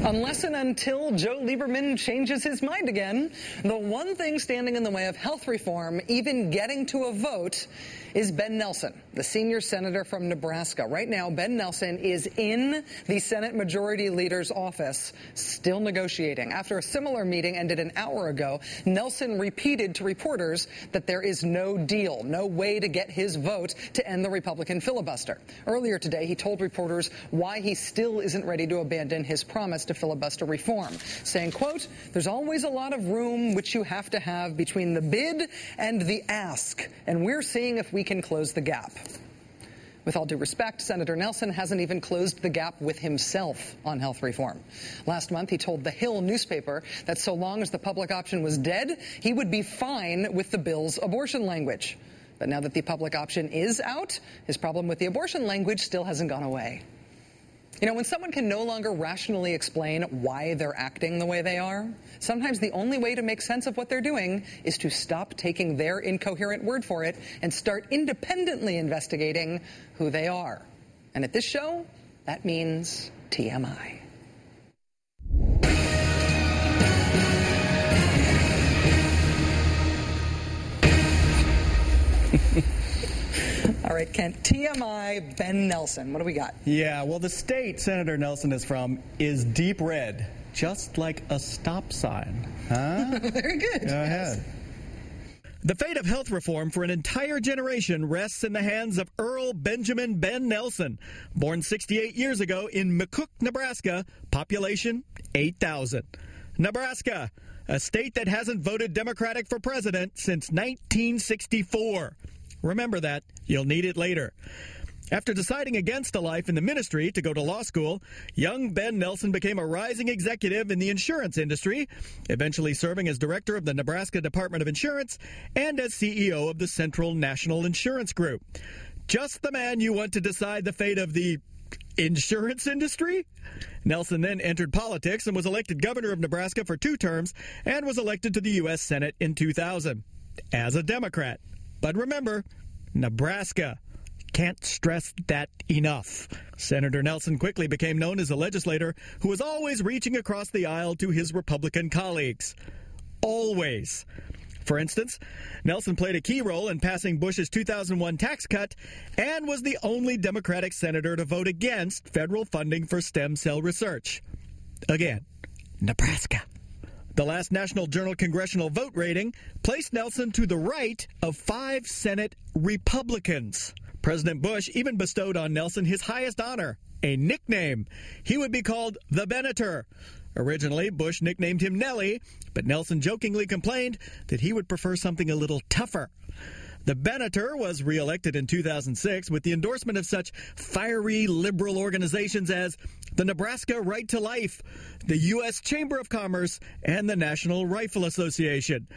Unless and until Joe Lieberman changes his mind again, the one thing standing in the way of health reform, even getting to a vote, is Ben Nelson, the senior senator from Nebraska. Right now, Ben Nelson is in the Senate Majority Leader's office, still negotiating. After a similar meeting ended an hour ago, Nelson repeated to reporters that there is no deal, no way to get his vote to end the Republican filibuster. Earlier today, he told reporters why he still isn't ready to abandon his promise to filibuster reform, saying, quote, "There's always a lot of room which you have to have between the bid and the ask, and we're seeing if we can close the gap." With all due respect, Senator Nelson hasn't even closed the gap with himself on health reform. Last month, he told the Hill newspaper that so long as the public option was dead, he would be fine with the bill's abortion language. But now that the public option is out, his problem with the abortion language still hasn't gone away. You know, when someone can no longer rationally explain why they're acting the way they are, sometimes the only way to make sense of what they're doing is to stop taking their incoherent word for it and start independently investigating who they are. And at this show, that means TMI. All right, Kent, TMI, Ben Nelson. What do we got? Yeah, well, the state Senator Nelson is from is deep red, just like a stop sign. Huh? Very good. Go ahead. The fate of health reform for an entire generation rests in the hands of Earl Benjamin Ben Nelson, born 68 years ago in McCook, Nebraska, population 8,000. Nebraska, a state that hasn't voted Democratic for president since 1964. Remember that. You'll need it later. After deciding against a life in the ministry to go to law school, young Ben Nelson became a rising executive in the insurance industry, eventually serving as director of the Nebraska Department of Insurance and as CEO of the Central National Insurance Group. Just the man you want to decide the fate of the insurance industry? Nelson then entered politics and was elected governor of Nebraska for 2 terms and was elected to the U.S. Senate in 2000 as a Democrat. But remember, Nebraska. Can't stress that enough. Senator Nelson quickly became known as a legislator who was always reaching across the aisle to his Republican colleagues. Always. For instance, Nelson played a key role in passing Bush's 2001 tax cut and was the only Democratic senator to vote against federal funding for stem cell research. Again, Nebraska. The last National Journal Congressional Vote rating placed Nelson to the right of 5 Senate Republicans. President Bush even bestowed on Nelson his highest honor, a nickname. He would be called the Benator. Originally, Bush nicknamed him Nellie, but Nelson jokingly complained that he would prefer something a little tougher. The Benator was reelected in 2006 with the endorsement of such fiery liberal organizations as the Nebraska Right to Life, the U.S. Chamber of Commerce, and the National Rifle Association.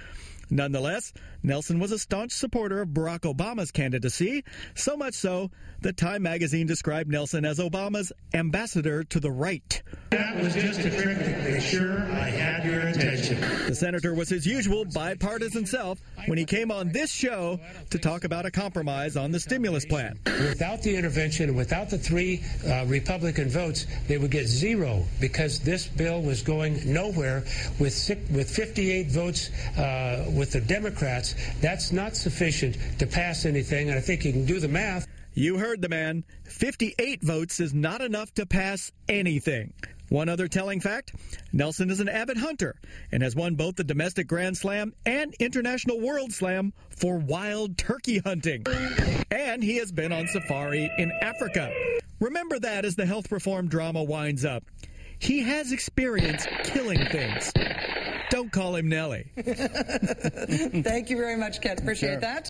Nonetheless, Nelson was a staunch supporter of Barack Obama's candidacy, so much so that Time magazine described Nelson as Obama's ambassador to the right. That was just a trick to make sure I had your attention. The senator was his usual bipartisan self when he came on this show to talk about a compromise on the stimulus plan. Without the intervention, without the 3 Republican votes, they would get 0 because this bill was going nowhere with 58 votes with the Democrats. That's not sufficient to pass anything, and I think you can do the math. You heard the man. 58 votes is not enough to pass anything. One other telling fact, Nelson is an avid hunter and has won both the domestic Grand Slam and International World Slam for wild turkey hunting. And he has been on safari in Africa. Remember that as the health reform drama winds up. He has experience killing things. Don't call him Nellie. Thank you very much, Ken. Appreciate that.